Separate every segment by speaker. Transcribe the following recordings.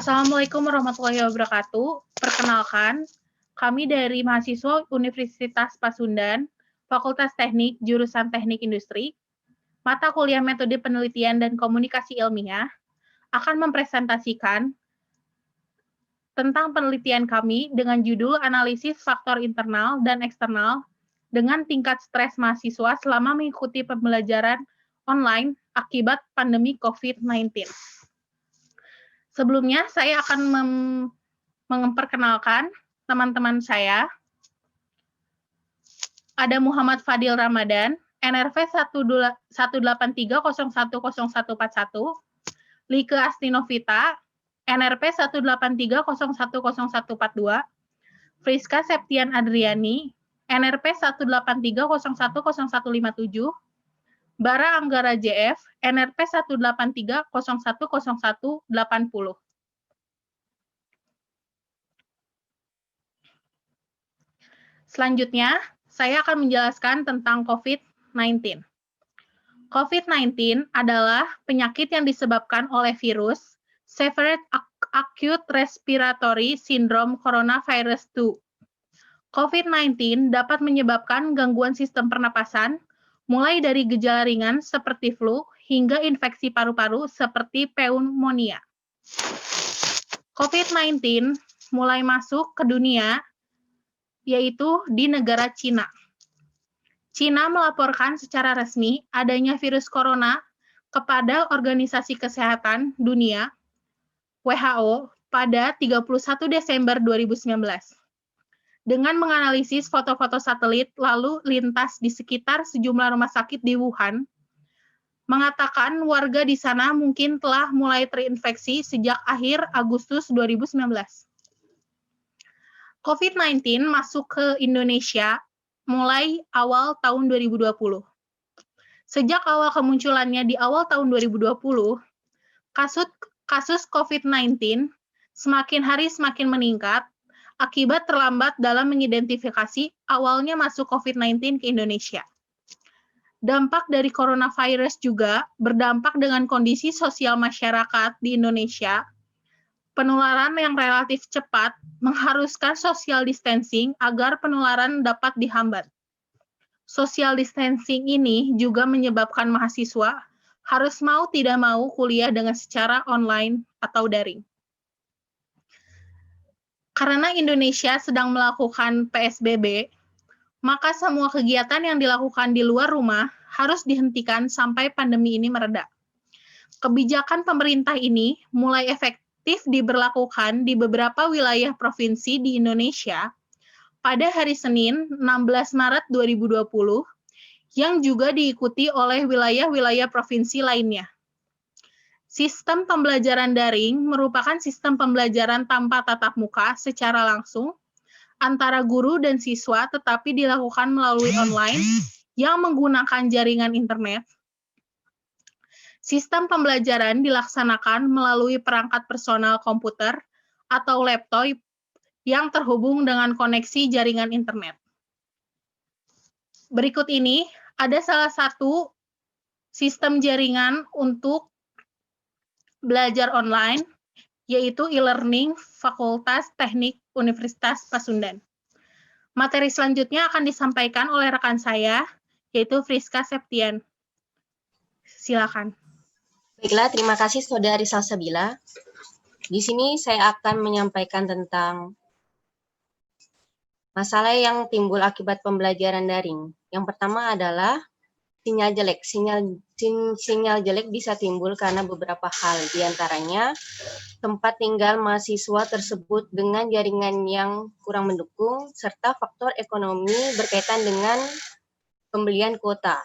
Speaker 1: Assalamualaikum warahmatullahi wabarakatuh. Perkenalkan, kami dari mahasiswa Universitas Pasundan, Fakultas Teknik, jurusan Teknik Industri, mata kuliah Metode Penelitian dan Komunikasi Ilmiah, akan mempresentasikan tentang penelitian kami dengan judul Analisis Faktor Internal dan Eksternal dengan tingkat stres mahasiswa selama mengikuti pembelajaran online akibat pandemi COVID-19. Sebelumnya, saya akan memperkenalkan teman-teman saya. Ada Muhammad Fadil Ramadan, NRV 183010141, Like Astinovita, NRV 183010142, Friska Septian Adriani, NRV 183010157, Bara Anggara JF, NRV 183010180. Selanjutnya, saya akan menjelaskan tentang COVID-19. COVID-19 adalah penyakit yang disebabkan oleh virus Severe Acute Respiratory Syndrome Coronavirus 2. COVID-19 dapat menyebabkan gangguan sistem pernapasan, mulai dari gejala ringan seperti flu hingga infeksi paru-paru seperti pneumonia. COVID-19 mulai masuk ke dunia yaitu di negara Cina. Cina melaporkan secara resmi adanya virus corona kepada Organisasi Kesehatan Dunia (WHO) pada 31 Desember 2019. Dengan menganalisis foto-foto satelit lalu lintas di sekitar sejumlah rumah sakit di Wuhan, mengatakan warga di sana mungkin telah mulai terinfeksi sejak akhir Agustus 2019. COVID-19 masuk ke Indonesia mulai awal tahun 2020. Sejak awal kemunculannya di awal tahun 2020, kasus COVID-19 semakin hari semakin meningkat akibat terlambat dalam mengidentifikasi awalnya masuk COVID-19 ke Indonesia. Dampak dari coronavirus juga berdampak dengan kondisi sosial masyarakat di Indonesia. Penularan yang relatif cepat mengharuskan social distancing agar penularan dapat dihambat. Social distancing ini juga menyebabkan mahasiswa harus mau tidak mau kuliah dengan secara online atau daring. Karena Indonesia sedang melakukan PSBB, maka semua kegiatan yang dilakukan di luar rumah harus dihentikan sampai pandemi ini mereda. Kebijakan pemerintah ini mulai efektif diberlakukan di beberapa wilayah provinsi di Indonesia pada hari Senin 16 Maret 2020, yang juga diikuti oleh wilayah-wilayah provinsi lainnya. Sistem pembelajaran daring merupakan sistem pembelajaran tanpa tatap muka secara langsung antara guru dan siswa, tetapi dilakukan melalui online yang menggunakan jaringan internet. Sistem pembelajaran dilaksanakan melalui perangkat personal komputer atau laptop yang terhubung dengan koneksi jaringan internet. Berikut ini ada salah satu sistem jaringan untuk belajar online, yaitu e-learning Fakultas Teknik Universitas Pasundan. Materi selanjutnya akan disampaikan oleh rekan saya, yaitu Friska Septian. Silakan.
Speaker 2: Baiklah, terima kasih Saudari Salsabila. Di sini saya akan menyampaikan tentang masalah yang timbul akibat pembelajaran daring. Yang pertama adalah sinyal jelek. Sinyal jelek bisa timbul karena beberapa hal, diantaranya tempat tinggal mahasiswa tersebut dengan jaringan yang kurang mendukung, serta faktor ekonomi berkaitan dengan pembelian kuota.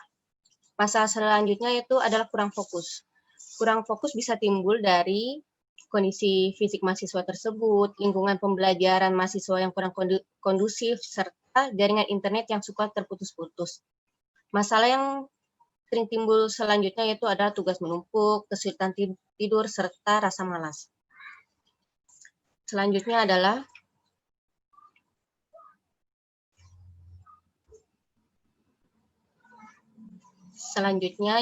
Speaker 2: Masalah selanjutnya yaitu adalah kurang fokus. Kurang fokus bisa timbul dari kondisi fisik mahasiswa tersebut, lingkungan pembelajaran mahasiswa yang kurang kondusif, serta jaringan internet yang suka terputus-putus. Masalah yang sering timbul selanjutnya yaitu adalah tugas menumpuk, kesulitan tidur, serta rasa malas. Selanjutnya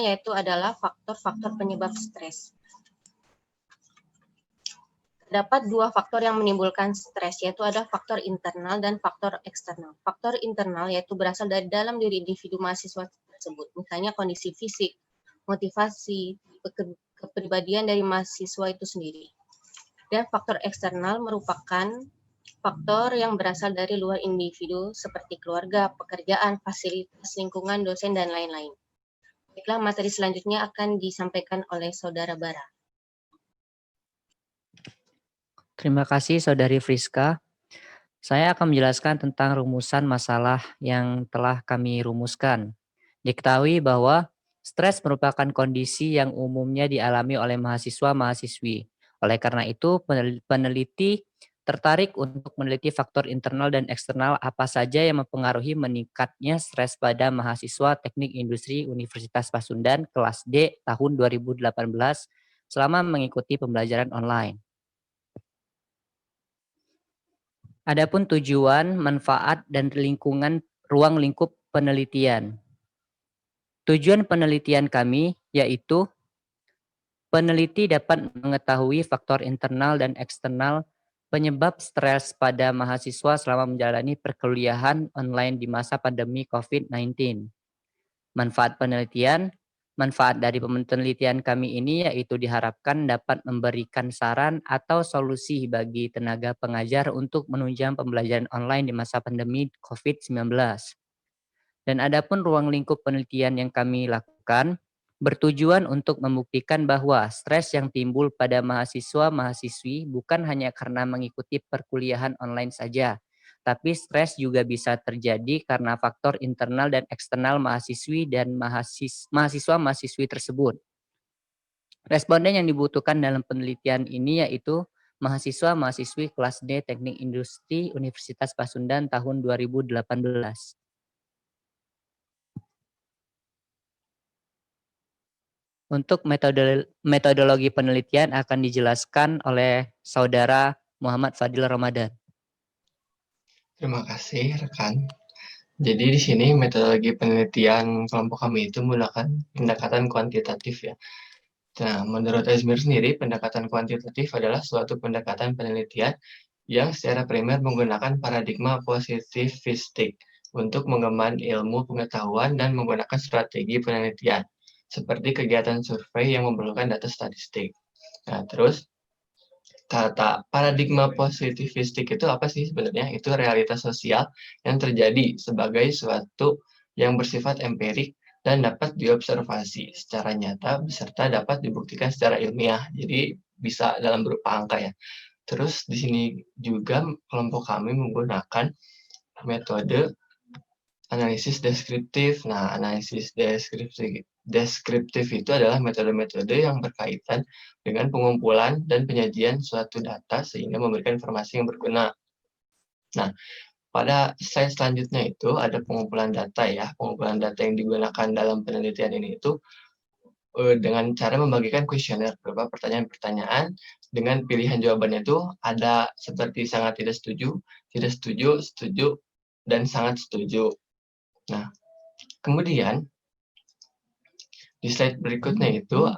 Speaker 2: yaitu adalah faktor-faktor penyebab stres. Terdapat dua faktor yang menimbulkan stres, yaitu ada faktor internal dan faktor eksternal. Faktor internal yaitu berasal dari dalam diri individu mahasiswa tersebut, misalnya kondisi fisik, motivasi, kepribadian dari mahasiswa itu sendiri. Dan faktor eksternal merupakan faktor yang berasal dari luar individu seperti keluarga, pekerjaan, fasilitas lingkungan, dosen, dan lain-lain. Baiklah, materi selanjutnya akan disampaikan oleh Saudara Bara.
Speaker 3: Terima kasih Saudari Friska. Saya akan menjelaskan tentang rumusan masalah yang telah kami rumuskan. Diketahui bahwa stres merupakan kondisi yang umumnya dialami oleh mahasiswa-mahasiswi. Oleh karena itu, peneliti tertarik untuk meneliti faktor internal dan eksternal apa saja yang mempengaruhi meningkatnya stres pada mahasiswa Teknik Industri Universitas Pasundan kelas D tahun 2018 selama mengikuti pembelajaran online. Adapun tujuan, manfaat, dan lingkungan ruang lingkup penelitian. Tujuan penelitian kami yaitu peneliti dapat mengetahui faktor internal dan eksternal penyebab stres pada mahasiswa selama menjalani perkuliahan online di masa pandemi COVID-19. Manfaat penelitian. Manfaat dari penelitian kami ini yaitu diharapkan dapat memberikan saran atau solusi bagi tenaga pengajar untuk menunjang pembelajaran online di masa pandemi COVID-19. Dan adapun ruang lingkup penelitian yang kami lakukan bertujuan untuk membuktikan bahwa stres yang timbul pada mahasiswa-mahasiswi bukan hanya karena mengikuti perkuliahan online saja, tapi stres juga bisa terjadi karena faktor internal dan eksternal mahasiswi dan mahasiswa-mahasiswi tersebut. Responden yang dibutuhkan dalam penelitian ini yaitu mahasiswa-mahasiswi kelas D Teknik Industri Universitas Pasundan tahun 2018. Untuk metodologi penelitian akan dijelaskan oleh Saudara Muhammad Fadil Ramadan.
Speaker 4: Terima kasih rekan. Jadi di sini metodologi penelitian kelompok kami itu menggunakan pendekatan kuantitatif ya. Nah, menurut Esmir sendiri, pendekatan kuantitatif adalah suatu pendekatan penelitian yang secara primer menggunakan paradigma positivistik untuk mengemban ilmu pengetahuan dan menggunakan strategi penelitian, seperti kegiatan survei yang memerlukan data statistik. Nah, terus kata paradigma positivistik itu apa sih sebenarnya? Itu realitas sosial yang terjadi sebagai suatu yang bersifat empirik dan dapat diobservasi secara nyata beserta dapat dibuktikan secara ilmiah. Jadi bisa dalam berupa angka ya. Terus di sini juga kelompok kami menggunakan metode analisis deskriptif. Nah, analisis deskriptif itu adalah metode-metode yang berkaitan dengan pengumpulan dan penyajian suatu data sehingga memberikan informasi yang berguna. Nah, pada slide selanjutnya itu ada pengumpulan data ya. Pengumpulan data yang digunakan dalam penelitian ini itu dengan cara membagikan kuesioner berupa pertanyaan-pertanyaan dengan pilihan jawabannya itu ada seperti sangat tidak setuju, setuju, dan sangat setuju. Nah, kemudian di slide berikutnya itu,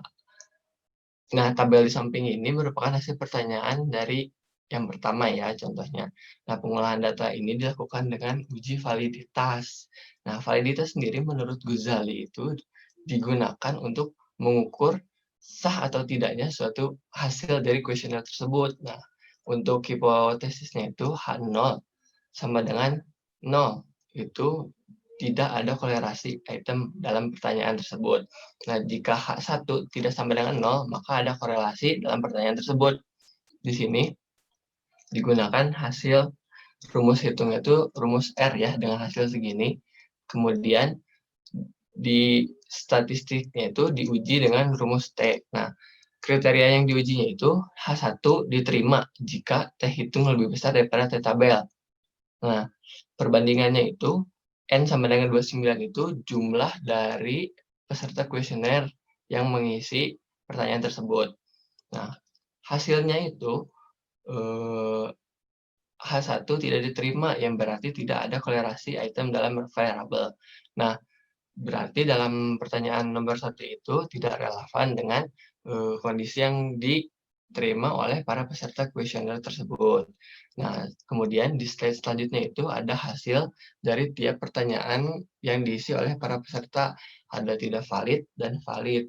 Speaker 4: nah tabel di samping ini merupakan hasil pertanyaan dari yang pertama ya contohnya. Nah, pengolahan data ini dilakukan dengan uji validitas. Nah, validitas sendiri menurut Ghazali itu digunakan untuk mengukur sah atau tidaknya suatu hasil dari kuesioner tersebut. Nah, untuk hipotesisnya itu H0 sama dengan 0. Itu tidak ada kolerasi item dalam pertanyaan tersebut. Nah, jika H1 tidak sama dengan 0, maka ada korelasi dalam pertanyaan tersebut. Di sini digunakan hasil rumus hitungnya itu rumus R ya, dengan hasil segini. Kemudian di statistiknya itu diuji dengan rumus T. Nah, kriteria yang diujinya itu H1 diterima jika T hitung lebih besar daripada T tabel. Nah, perbandingannya itu N sama dengan 29 itu jumlah dari peserta kuesioner yang mengisi pertanyaan tersebut. Nah, hasilnya itu H1 tidak diterima, yang berarti tidak ada kolerasi item dalam variabel. Nah, berarti dalam pertanyaan nomor 1 itu tidak relevan dengan kondisi yang diterima oleh para peserta kuesioner tersebut. Nah, kemudian di slide selanjutnya itu ada hasil dari tiap pertanyaan yang diisi oleh para peserta, ada tidak valid dan valid.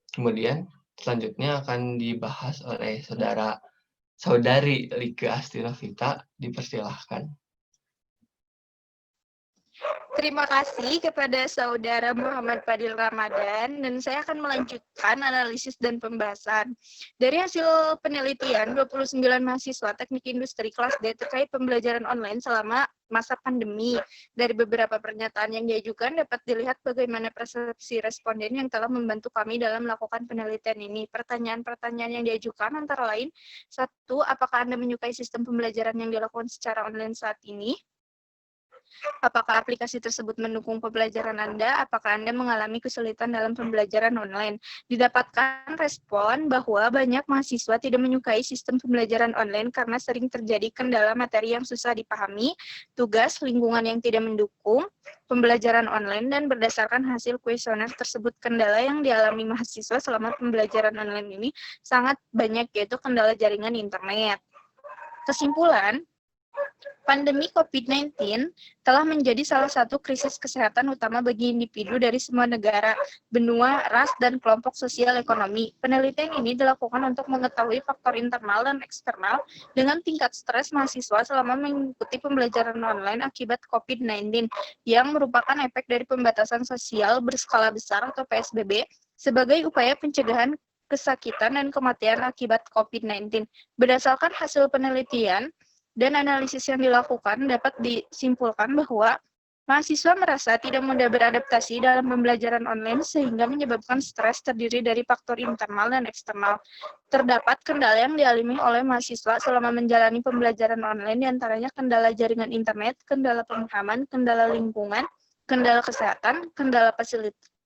Speaker 4: Kemudian selanjutnya akan dibahas oleh saudari Like Astinovita, dipersilahkan.
Speaker 5: Terima kasih kepada Saudara Muhammad Fadil Ramadan, dan saya akan melanjutkan analisis dan pembahasan. Dari hasil penelitian 29 mahasiswa teknik industri kelas D terkait pembelajaran online selama masa pandemi. Dari beberapa pernyataan yang diajukan dapat dilihat bagaimana persepsi responden yang telah membantu kami dalam melakukan penelitian ini. Pertanyaan-pertanyaan yang diajukan antara lain, 1. Apakah Anda menyukai sistem pembelajaran yang dilakukan secara online saat ini? Apakah aplikasi tersebut mendukung pembelajaran Anda? Apakah Anda mengalami kesulitan dalam pembelajaran online? Didapatkan respon bahwa banyak mahasiswa tidak menyukai sistem pembelajaran online karena sering terjadi kendala materi yang susah dipahami, tugas, lingkungan yang tidak mendukung pembelajaran online, dan berdasarkan hasil kuesioner tersebut, kendala yang dialami mahasiswa selama pembelajaran online ini sangat banyak, yaitu kendala jaringan internet. Kesimpulan, pandemi COVID-19 telah menjadi salah satu krisis kesehatan utama bagi individu dari semua negara, benua, ras, dan kelompok sosial ekonomi. Penelitian ini dilakukan untuk mengetahui faktor internal dan eksternal dengan tingkat stres mahasiswa selama mengikuti pembelajaran online akibat COVID-19, yang merupakan efek dari pembatasan sosial berskala besar atau PSBB sebagai upaya pencegahan kesakitan dan kematian akibat COVID-19. Berdasarkan hasil penelitian dan analisis yang dilakukan, dapat disimpulkan bahwa mahasiswa merasa tidak mudah beradaptasi dalam pembelajaran online sehingga menyebabkan stres terdiri dari faktor internal dan eksternal. Terdapat kendala yang dialami oleh mahasiswa selama menjalani pembelajaran online, diantaranya kendala jaringan internet, kendala pemahaman, kendala lingkungan, kendala kesehatan, kendala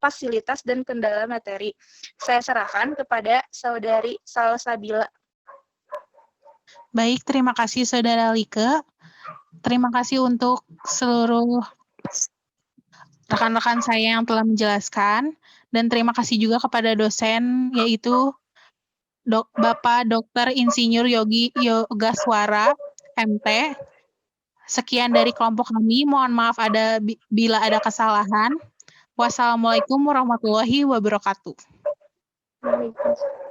Speaker 5: fasilitas, dan kendala materi. Saya serahkan kepada Saudari Salsabila.
Speaker 1: Baik, terima kasih Saudara Like. Terima kasih untuk seluruh rekan-rekan saya yang telah menjelaskan, dan terima kasih juga kepada dosen, yaitu Bapak Dr. Insinyur Yogi Yogaswara, MT. Sekian dari kelompok kami, mohon maaf bila ada kesalahan. Wassalamualaikum warahmatullahi wabarakatuh.
Speaker 5: Waalaikumsalam.